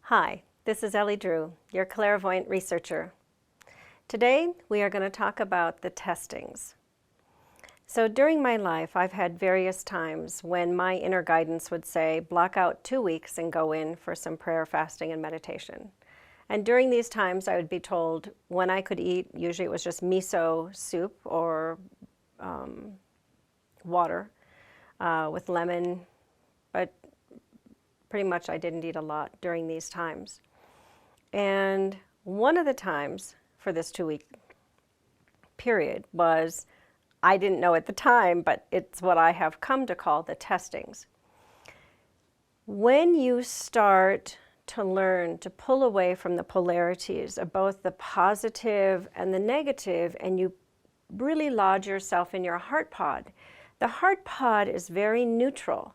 Hi, this is Ellie Drew, your clairvoyant researcher. Today we are going to talk about the testings. So during my life, I've had various times when my inner guidance would say, block out 2 weeks and go in for some prayer, fasting, and meditation. And during these times, I would be told when I could eat. Usually it was just miso soup or water with lemon, but pretty much I didn't eat a lot during these times. And one of the times for this 2-week period was, I didn't know at the time, but it's what I have come to call the testings. When you start to learn to pull away from the polarities of both the positive and the negative, and you really lodge yourself in your heart pod. The heart pod is very neutral.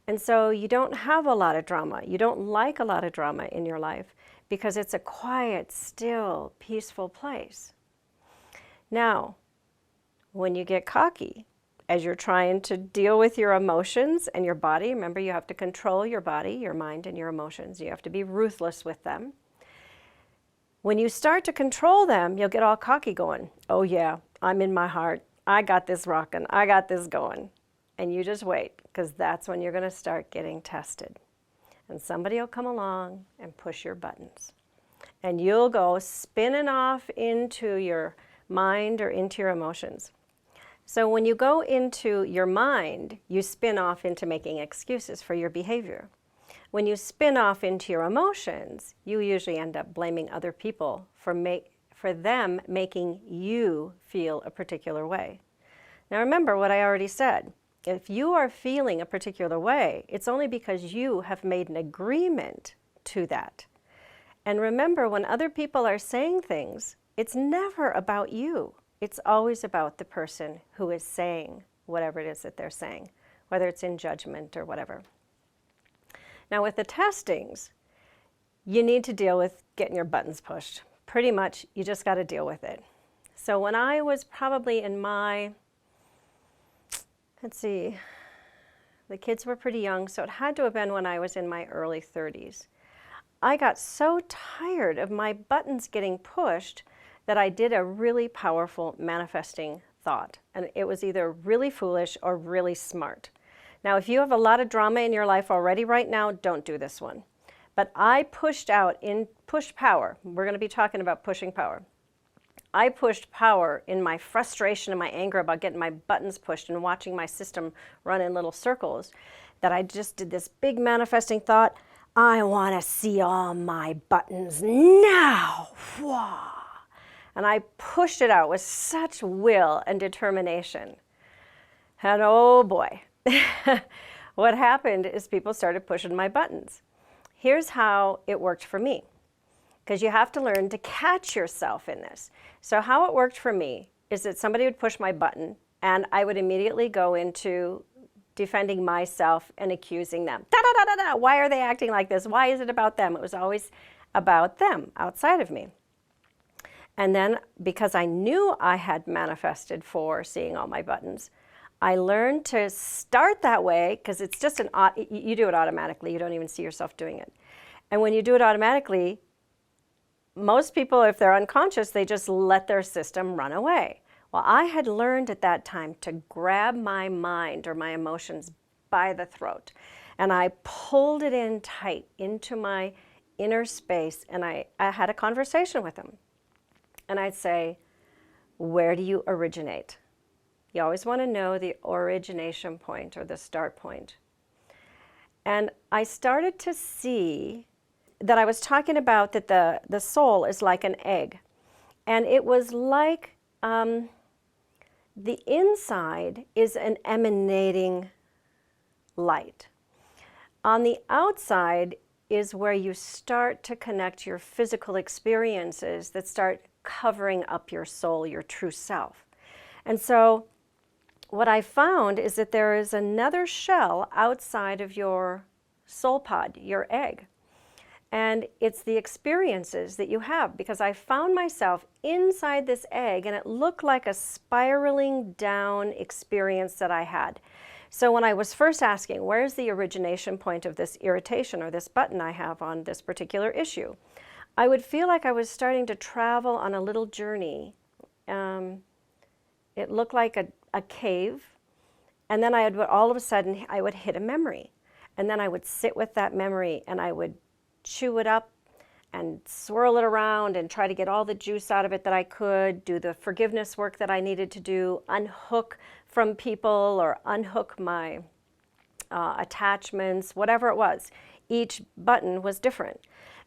And so you don't have a lot of drama. You don't like a lot of drama in your life because it's a quiet, still, peaceful place. Now, when you get cocky, as you're trying to deal with your emotions and your body, remember you have to control your body, your mind, and your emotions. You have to be ruthless with them. When you start to control them, you'll get all cocky going, oh yeah, I'm in my heart. I got this rocking. I got this going. And you just wait, because that's when you're going to start getting tested. And somebody will come along and push your buttons. And you'll go spinning off into your mind or into your emotions. So when you go into your mind, you spin off into making excuses for your behavior. When you spin off into your emotions, you usually end up blaming other people for them making you feel a particular way. Now remember what I already said. If you are feeling a particular way, it's only because you have made an agreement to that. And remember, when other people are saying things, it's never about you. It's always about the person who is saying whatever it is that they're saying, whether it's in judgment or whatever. Now with the testings, you need to deal with getting your buttons pushed. Pretty much, you just got to deal with it. So when I was probably in my, let's see, the kids were pretty young, so it had to have been when I was in my early 30s. I got so tired of my buttons getting pushed that I did a really powerful manifesting thought. And it was either really foolish or really smart. Now, if you have a lot of drama in your life already right now, don't do this one. But I pushed power. We're going to be talking about pushing power. I pushed power in my frustration and my anger about getting my buttons pushed and watching my system run in little circles, that I just did this big manifesting thought, I want to see all my buttons now. Whoa. And I pushed it out with such will and determination. And oh boy, what happened is people started pushing my buttons. Here's how it worked for me, because you have to learn to catch yourself in this. So how it worked for me is that somebody would push my button and I would immediately go into defending myself and accusing them. Da, da, da, da, da. Why are they acting like this? Why is it about them? It was always about them outside of me. And then because I knew I had manifested for seeing all my buttons, I learned to start that way, because it's just you do it automatically. You don't even see yourself doing it. And when you do it automatically, most people, if they're unconscious, they just let their system run away. Well, I had learned at that time to grab my mind or my emotions by the throat. And I pulled it in tight into my inner space, and I had a conversation with them. And I'd say, where do you originate? You always want to know the origination point or the start point. And I started to see that I was talking about that the soul is like an egg. And it was like the inside is an emanating light. On the outside is where you start to connect your physical experiences that start covering up your soul, your true self. And so what I found is that there is another shell outside of your soul pod, your egg. And it's the experiences that you have, because I found myself inside this egg and it looked like a spiraling down experience that I had. So when I was first asking, where's the origination point of this irritation or this button I have on this particular issue, I would feel like I was starting to travel on a little journey. It looked like a cave, and then all of a sudden I would hit a memory, and then I would sit with that memory and I would chew it up and swirl it around and try to get all the juice out of it that I could, do the forgiveness work that I needed to do, unhook from people or unhook my attachments, whatever it was. Each button was different.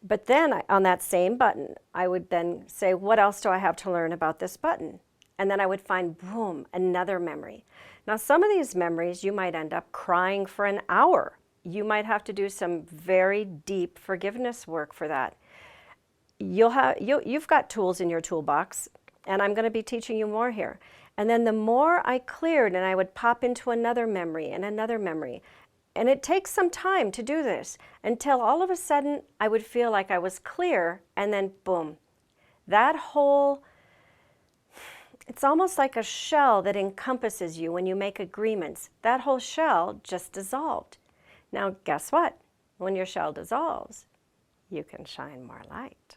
But then on that same button, I would then say, what else do I have to learn about this button? And then I would find, boom, another memory. Now, some of these memories, you might end up crying for an hour. You might have to do some very deep forgiveness work for that. You've got tools in your toolbox, and I'm going to be teaching you more here. And then the more I cleared, and I would pop into another memory and another memory. And it takes some time to do this until all of a sudden I would feel like I was clear, and then boom. That whole, it's almost like a shell that encompasses you when you make agreements. That whole shell just dissolved. Now, guess what? When your shell dissolves, you can shine more light.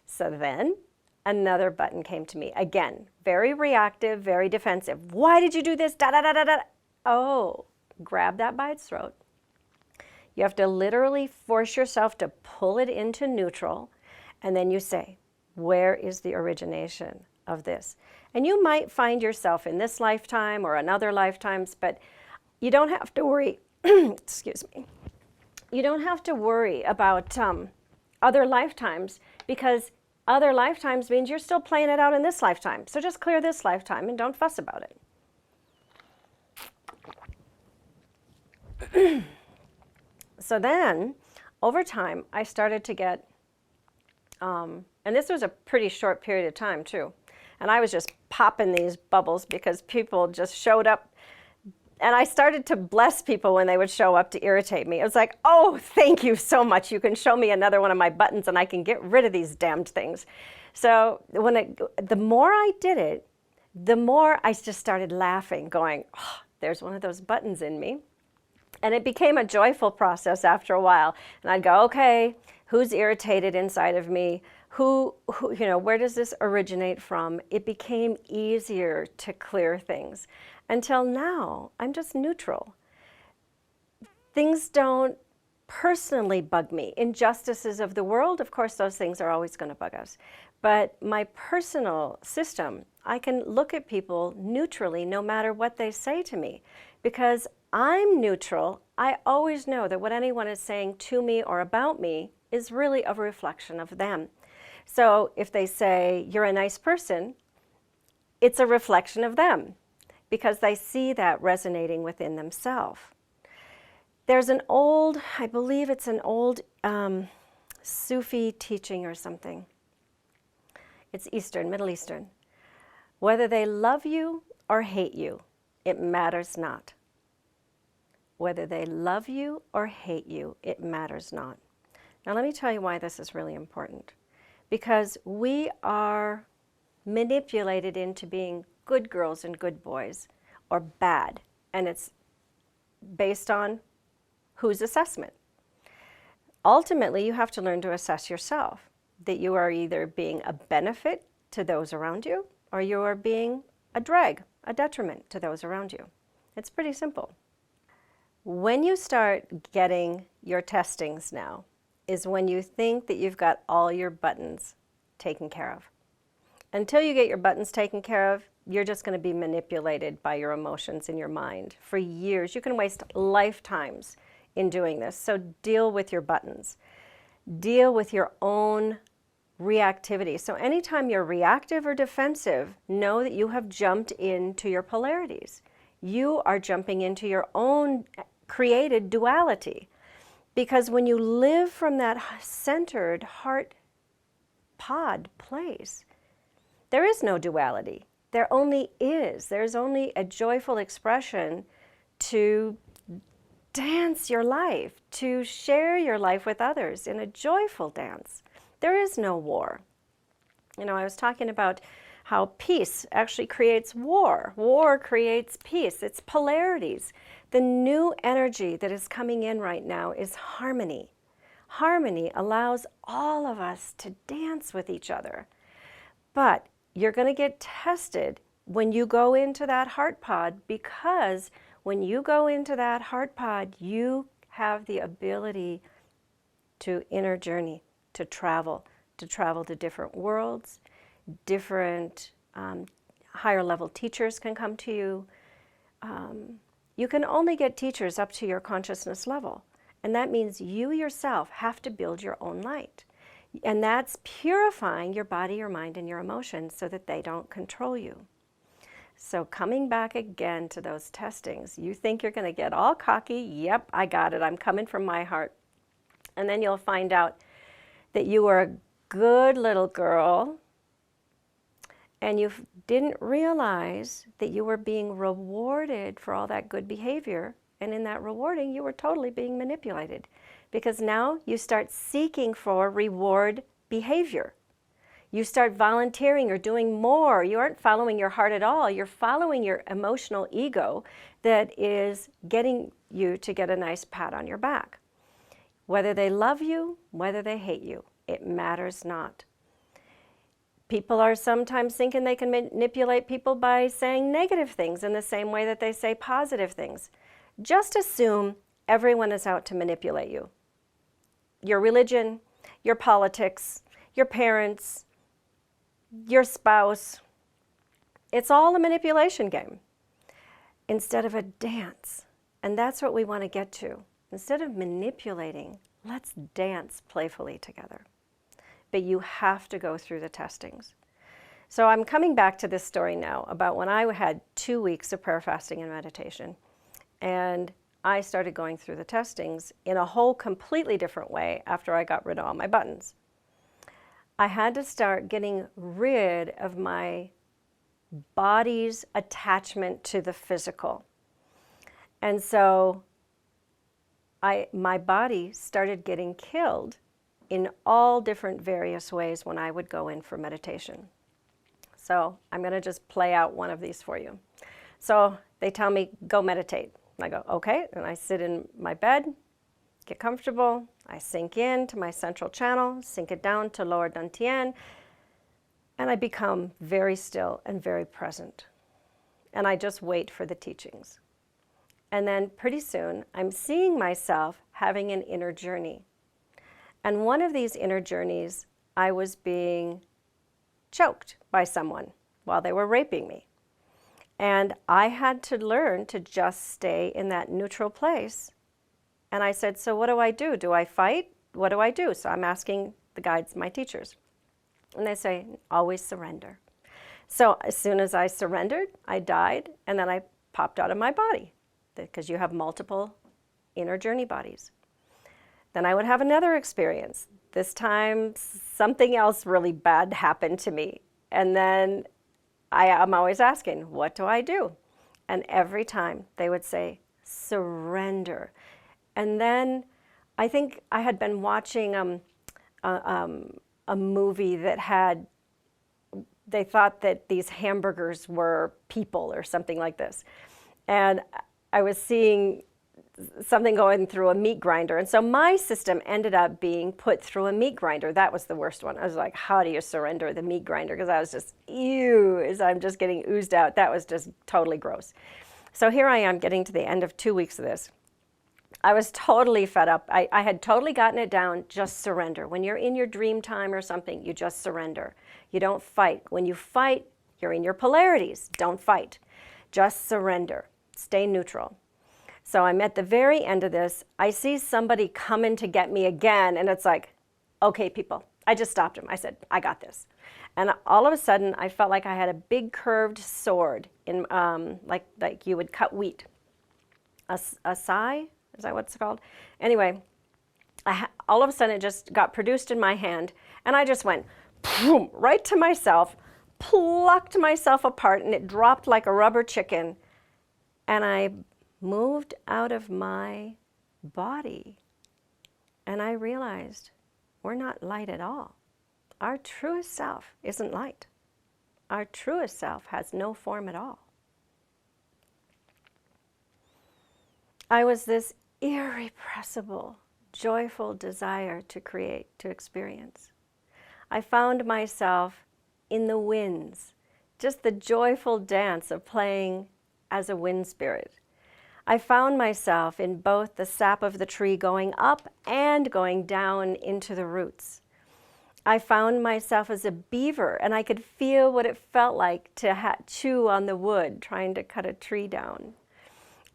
So then another button came to me. Again, very reactive, very defensive. Why did you do this? Da, da, da, da, da. Oh, grab that by its throat. You have to literally force yourself to pull it into neutral, and then you say, where is the origination of this? And you might find yourself in this lifetime or in other lifetimes, but you don't have to worry, excuse me, you don't have to worry about other lifetimes, because other lifetimes means you're still playing it out in this lifetime. So just clear this lifetime and don't fuss about it. So then, over time, I started to get, and this was a pretty short period of time too, and I was just popping these bubbles because people just showed up, and I started to bless people when they would show up to irritate me. It was like, oh, thank you so much. You can show me another one of my buttons and I can get rid of these damned things. So the more I did it, the more I just started laughing, going, oh, there's one of those buttons in me. And it became a joyful process after a while. And I'd go, okay, who's irritated inside of me? Where does this originate from? It became easier to clear things. Until now, I'm just neutral. Things don't personally bug me. Injustices of the world, of course, those things are always going to bug us. But my personal system, I can look at people neutrally no matter what they say to me. Because I'm neutral, I always know that what anyone is saying to me or about me is really a reflection of them. So if they say, you're a nice person, it's a reflection of them, because they see that resonating within themselves. There's an old, I believe it's an old Sufi teaching or something. It's Eastern, Middle Eastern. Whether they love you or hate you, it matters not. Whether they love you or hate you, it matters not. Now let me tell you why this is really important. Because we are manipulated into being good girls and good boys, or bad, and it's based on whose assessment. Ultimately, you have to learn to assess yourself, that you are either being a benefit to those around you, or you are being a drag, a detriment to those around you. It's pretty simple. When you start getting your testings now, is when you think that you've got all your buttons taken care of. Until you get your buttons taken care of, you're just going to be manipulated by your emotions in your mind for years. You can waste lifetimes in doing this. So deal with your buttons. Deal with your own reactivity. So anytime you're reactive or defensive, know that you have jumped into your polarities. You are jumping into your own created duality. Because when you live from that centered heart pod place, there is no duality. There only is. There's only a joyful expression to dance your life, to share your life with others in a joyful dance. There is no war. You know, I was talking about how peace actually creates war. War creates peace. It's polarities. The new energy that is coming in right now is harmony. Harmony allows all of us to dance with each other. But you're going to get tested when you go into that heart pod, because when you go into that heart pod, you have the ability to inner journey, to travel to different worlds. Different higher level teachers can come to you. You can only get teachers up to your consciousness level. And that means you yourself have to build your own light. And that's purifying your body, your mind, and your emotions so that they don't control you. So coming back again to those testings, you think you're going to get all cocky. Yep, I got it. I'm coming from my heart. And then you'll find out that you were a good little girl, and you didn't realize that you were being rewarded for all that good behavior. And in that rewarding, you were totally being manipulated, because now you start seeking for reward behavior. You start volunteering or doing more. You aren't following your heart at all. You're following your emotional ego that is getting you to get a nice pat on your back. Whether they love you, whether they hate you, it matters not. People are sometimes thinking they can manipulate people by saying negative things in the same way that they say positive things. Just assume everyone is out to manipulate you. Your religion, your politics, your parents, your spouse. It's all a manipulation game instead of a dance. And that's what we want to get to. Instead of manipulating, let's dance playfully together. But you have to go through the testings. So I'm coming back to this story now about when I had 2 weeks of prayer, fasting, and meditation. And I started going through the testings in a whole completely different way after I got rid of all my buttons. I had to start getting rid of my body's attachment to the physical. And so my body started getting killed in all different various ways when I would go in for meditation. So I'm going to just play out one of these for you. So they tell me, go meditate. And I go, okay. And I sit in my bed, get comfortable. I sink in to my central channel, sink it down to lower dantian, and I become very still and very present. And I just wait for the teachings. And then pretty soon, I'm seeing myself having an inner journey. And one of these inner journeys, I was being choked by someone while they were raping me. And I had to learn to just stay in that neutral place. And I said, so what do I do? Do I fight? What do I do? So I'm asking the guides, my teachers. And they say, always surrender. So as soon as I surrendered, I died, and then I popped out of my body, because you have multiple inner journey bodies. Then I would have another experience. This time, something else really bad happened to me. And then I'm always asking, what do I do? And every time they would say, surrender. And then I think I had been watching a movie that had, they thought that these hamburgers were people or something like this. And I was seeing something going through a meat grinder. And so my system ended up being put through a meat grinder. That was the worst one. I was like, how do you surrender the meat grinder? Because I was just, ew, as I'm just getting oozed out. That was just totally gross. So here I am getting to the end of 2 weeks of this. I was totally fed up. I had totally gotten it down, just surrender. When you're in your dream time or something, you just surrender. You don't fight. When you fight, you're in your polarities. Don't fight. Just surrender. Stay neutral. So I'm at the very end of this. I see somebody coming to get me again, and it's like, okay, people. I just stopped him. I said, I got this. And all of a sudden, I felt like I had a big curved sword, in like you would cut wheat. A sai? Is that what it's called? Anyway, all of a sudden, it just got produced in my hand, and I just went boom, right to myself, plucked myself apart, and it dropped like a rubber chicken. And I moved out of my body, and I realized we're not light at all. Our truest self isn't light. our truest self has no form at all. I was this irrepressible, joyful desire to create, to experience. I found myself in the winds, just the joyful dance of playing as a wind spirit. I found myself in both the sap of the tree going up and going down into the roots. I found myself as a beaver, and I could feel what it felt like to chew on the wood, trying to cut a tree down.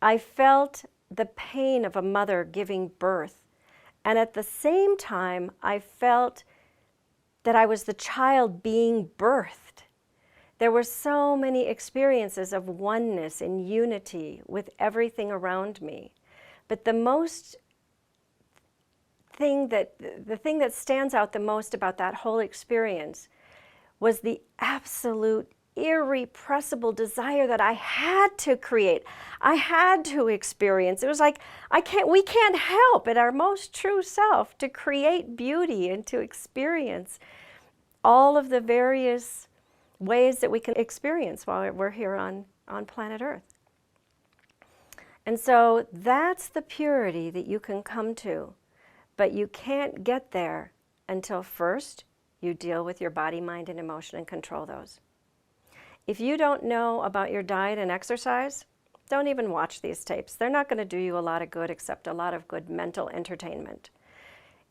I felt the pain of a mother giving birth, and at the same time, I felt that I was the child being birthed. There were so many experiences of oneness and unity with everything around me. But the thing that stands out the most about that whole experience was the absolute irrepressible desire that I had to create. I had to experience. It was like we can't help at our most true self to create beauty and to experience all of the various ways that we can experience while we're here on planet Earth. And so that's the purity that you can come to, but you can't get there until first you deal with your body, mind, and emotion and control those. If you don't know about your diet and exercise, don't even watch these tapes. They're not going to do you a lot of good except a lot of good mental entertainment.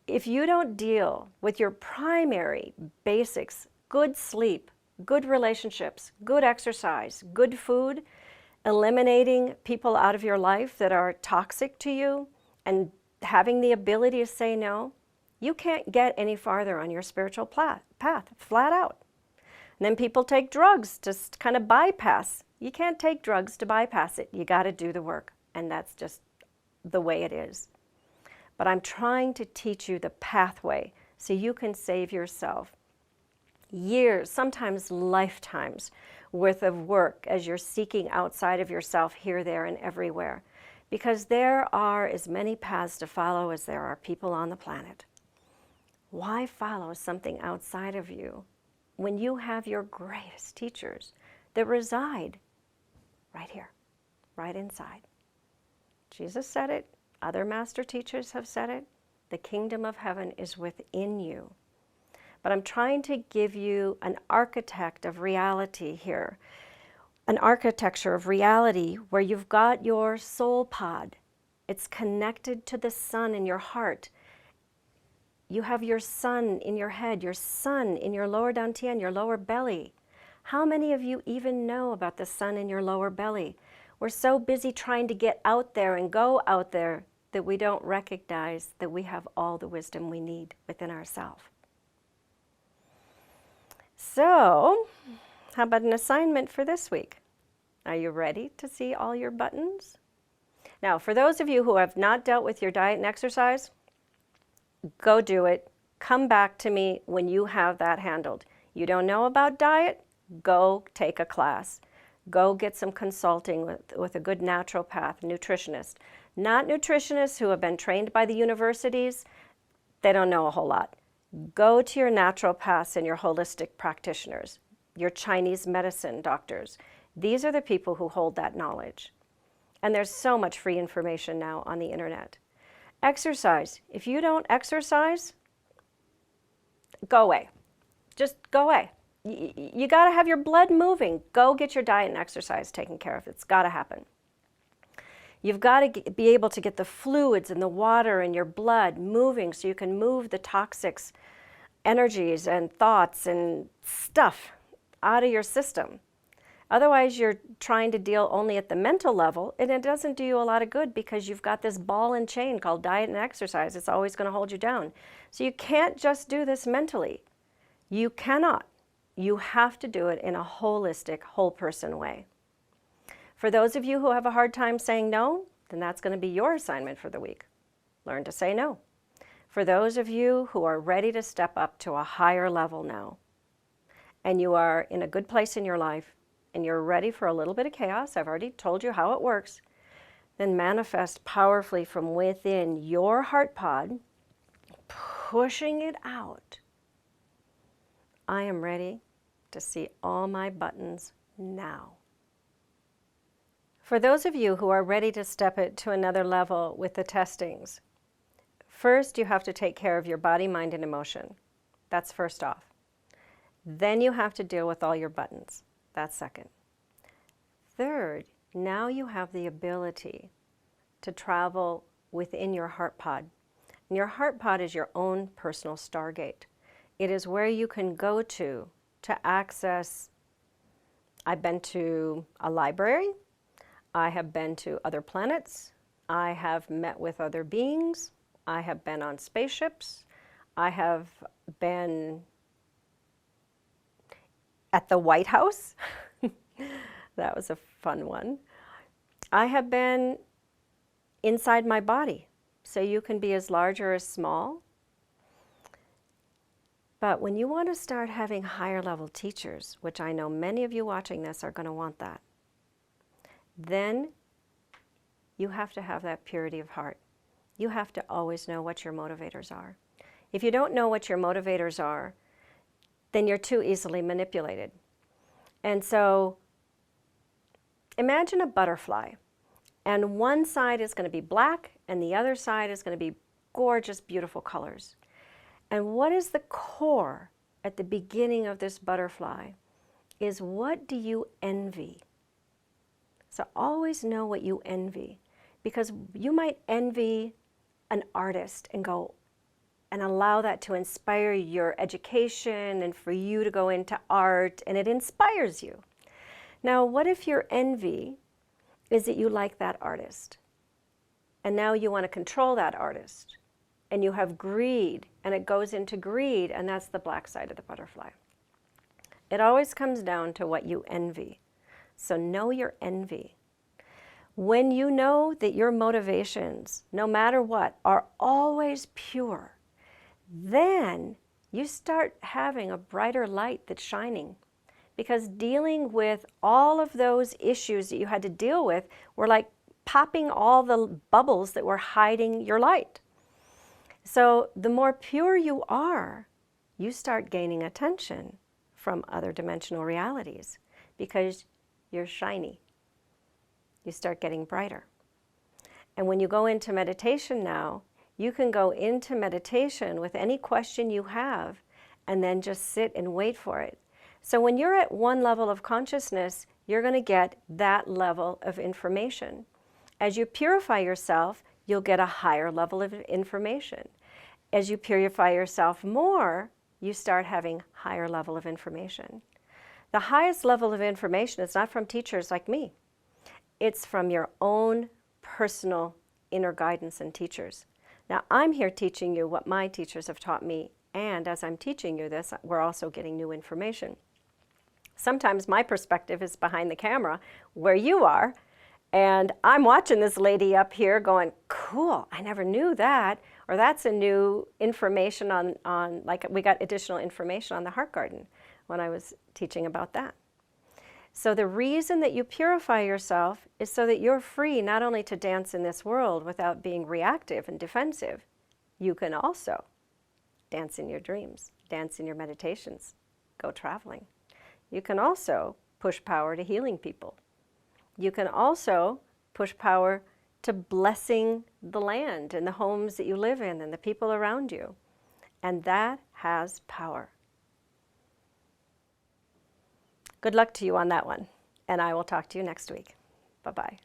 If you don't deal with your primary basics, good sleep, good relationships, good exercise, good food, eliminating people out of your life that are toxic to you, and having the ability to say no, you can't get any farther on your spiritual path, flat out. And then people take drugs to kind of bypass. You can't take drugs to bypass it. You got to do the work, and that's just the way it is. But I'm trying to teach you the pathway so you can save yourself years, sometimes lifetimes worth of work as you're seeking outside of yourself here, there, and everywhere. Because there are as many paths to follow as there are people on the planet. Why follow something outside of you when you have your greatest teachers that reside right here, right inside? Jesus said it. Other master teachers have said it. The kingdom of heaven is within you. But I'm trying to give you an architect of reality here, an architecture of reality where you've got your soul pod. It's connected to the sun in your heart. You have your sun in your head, your sun in your lower dantian, your lower belly. How many of you even know about the sun in your lower belly? We're so busy trying to get out there and go out there that we don't recognize that we have all the wisdom we need within ourselves. So, how about an assignment for this week? Are you ready to see all your buttons? Now, for those of you who have not dealt with your diet and exercise, go do it. Come back to me when you have that handled. You don't know about diet? Go take a class. Go get some consulting with a good naturopath, nutritionist. Not nutritionists who have been trained by the universities. They don't know a whole lot. Go to your naturopaths and your holistic practitioners, your Chinese medicine doctors. These are the people who hold that knowledge. And there's so much free information now on the internet. Exercise. If you don't exercise, go away. Just go away. You got to have your blood moving. Go get your diet and exercise taken care of. It's got to happen. You've got to be able to get the fluids and the water in your blood moving so you can move the toxic energies and thoughts and stuff out of your system. Otherwise, you're trying to deal only at the mental level, and it doesn't do you a lot of good because you've got this ball and chain called diet and exercise. It's always going to hold you down. So you can't just do this mentally. You cannot. You have to do it in a holistic, whole person way. For those of you who have a hard time saying no, then that's going to be your assignment for the week. Learn to say no. For those of you who are ready to step up to a higher level now, and you are in a good place in your life, and you're ready for a little bit of chaos, I've already told you how it works, then manifest powerfully from within your heart pod, pushing it out. I am ready to see all my buttons now. For those of you who are ready to step it to another level with the testings, first you have to take care of your body, mind, and emotion. That's first off. Then you have to deal with all your buttons. That's second. Third, now you have the ability to travel within your heart pod. And your heart pod is your own personal stargate. It is where you can go to access. I've been to a library. I have been to other planets. I have met with other beings. I have been on spaceships. I have been at the White House. That was a fun one. I have been inside my body. So you can be as large or as small. But when you want to start having higher level teachers, which I know many of you watching this are going to want that, then you have to have that purity of heart. You have to always know what your motivators are. If you don't know what your motivators are, then you're too easily manipulated. And so imagine a butterfly, and one side is going to be black and the other side is going to be gorgeous, beautiful colors. And what is the core at the beginning of this butterfly is, what do you envy? So always know what you envy, because you might envy an artist and go and allow that to inspire your education and for you to go into art, and it inspires you. Now, what if your envy is that you like that artist, and now you want to control that artist, and you have greed, and it goes into greed, and that's the black side of the butterfly. It always comes down to what you envy. So know your envy. When you know that your motivations, no matter what, are always pure, then you start having a brighter light that's shining. Because dealing with all of those issues that you had to deal with were like popping all the bubbles that were hiding your light. So the more pure you are, you start gaining attention from other dimensional realities because you're shiny. You start getting brighter. And when you go into meditation now, you can go into meditation with any question you have and then just sit and wait for it. So when you're at one level of consciousness, you're going to get that level of information. As you purify yourself, you'll get a higher level of information. As you purify yourself more, you start having higher level of information. The highest level of information is not from teachers like me. It's from your own personal inner guidance and teachers. Now, I'm here teaching you what my teachers have taught me, and as I'm teaching you this, we're also getting new information. Sometimes my perspective is behind the camera where you are, and I'm watching this lady up here going, cool, I never knew that, or that's a new information on like we got additional information on the heart garden when I was teaching about that. So the reason that you purify yourself is so that you're free not only to dance in this world without being reactive and defensive, you can also dance in your dreams, dance in your meditations, go traveling. You can also push power to healing people. You can also push power to blessing the land and the homes that you live in and the people around you. And that has power. Good luck to you on that one, and I will talk to you next week. Bye-bye.